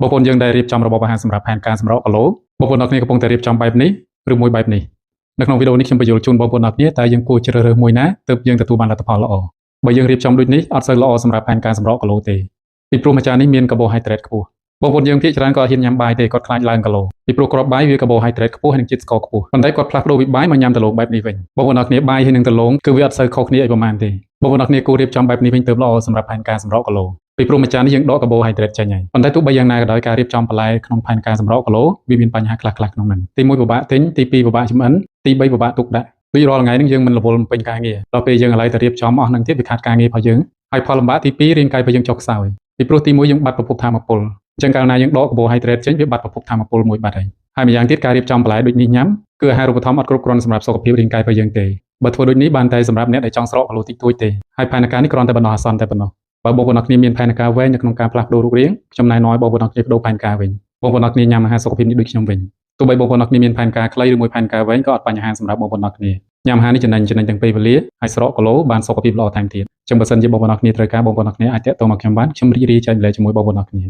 បងប្អូនយើងដែលរៀបចំរបបអាហារសម្រាប់ផែនការសម្រកគីឡូបងប្អូនអរគ្នាកំពុងតែរៀបចំបែបនេះឬមួយបែបនេះនៅក្នុងវីដេអូនេះខ្ញុំបញ្យល់ជូនបងប្អូនអរគ្នាតើយើងគួរជ្រើសរើសមួយណាទើបយើងទទួលបានលទ្ធផលល្អបើយើងរៀបចំដូចនេះអត់សូវល្អសម្រាប់ផែនការសម្រកគីឡូទេពីព្រោះម្ចាស់នេះមានកាបូហៃដ្រេតខ្ពស់បងប្អូនយើងភាគច្រើនក៏ហ៊ានញ៉ាំបាយទេគាត់ខ្លាចឡើងគីឡូពីព្រោះគ្រាប់បាយវាកាបូហៃដ្រេតខ្ពស់ហើយនឹងជាតិស្ករខ្ពស់ប៉ុន្តែគាត់ផ្លាស់ប្ដូរពីបាយមកញ៉ាំដំឡូងបែបនេះវិញបងប្អូនអរគ្នាបាយហើយនឹងដំឡូងគឺវាអត់សូវខុសគ្នាអីប្រហែលទេបងប្អូនអរគ្នាគួររៀបចំបែបនេះវិញទើបល្អសម្រាប់ផែនការសម្រកគីឡូពីព្រោះម្ចាស់នេះយើងដកកាបូហៃដ្រេតចេញហើយប៉ុន្តែទោះបីយ៉ាងណាក៏ដោយការរៀបចំបន្លែក្នុងផែនការសម្រកគីឡូវាមានបញ្ហាខ្លះៗក្នុងហ្នឹងទី1ពិបាកទិញទី2ពិបាកចម្អិនទី3ពិបាកទុកដាក់ដូចរាល់ថ្ងៃហ្នឹងយើងមិនរវល់ពេញការងារដល់ពេលយើងឥឡូវទៅរៀបចំអស់ហ្នឹងទៀតវាខាតការងាររបស់យើងហើយផលលំបាកទី2រាងកាយរបស់យើងចុះខ្សោយពីព្រោះទី1យើងបាត់ប្រភពថាមពលអញ្ចឹងកាលណាយើងដកកាបូហៃដ្រេតចេញវាបាត់ប្រភពថាមពលមួយបាត់ហើយម្យ៉ាងទៀតការរៀបចំបន្លែដូចនេះញ៉ាំគឺអាហារូបត្ថម្ភអត់គ្រប់គ្រាន់សម្រាប់សុខភាពរាងកាយរបស់យើងទេបើធ្វើដូចនេះបានតែសម្រាប់អ្នកដែលចង់ស្រកគីឡូតិចតួចទេហើយផែនការនេះគ្រាន់តែបណ្ដោះអាសន្នតែប៉ុណ្ណោះបើបងប្អូនអរគ្នាមានផែនការវែងនៅក្នុងការផ្លាស់ប្ដូររូបរាងខ្ញុំណែនាំឲ្យបងប្អូនអរគ្នាបដូរផែនការវិញបងប្អូនអរគ្នាញ៉ាំអាហារសុខភាពនេះដូចខ្ញុំវិញទោះបីបងប្អូនអរគ្នាមានផែនការខ្លីឬមួយផែនការវែងក៏អត់បញ្ហាសម្រាប់បងប្អូនអរគ្នាញ៉ាំអាហារនេះចំណេញទាំងពេលវេលាហើយស្រកគីឡូបានសុខភាពល្អថែមទៀតអញ្ចឹងបើសិនជាបងប្អូនអរគ្នាត្រូវការបងប្អូនអរគ្នាអាចតាក់ទងមកខ្ញុំបានខ្ញុំរីករាយចែករំលែកជាមួយបងប្អូនអរគ្នា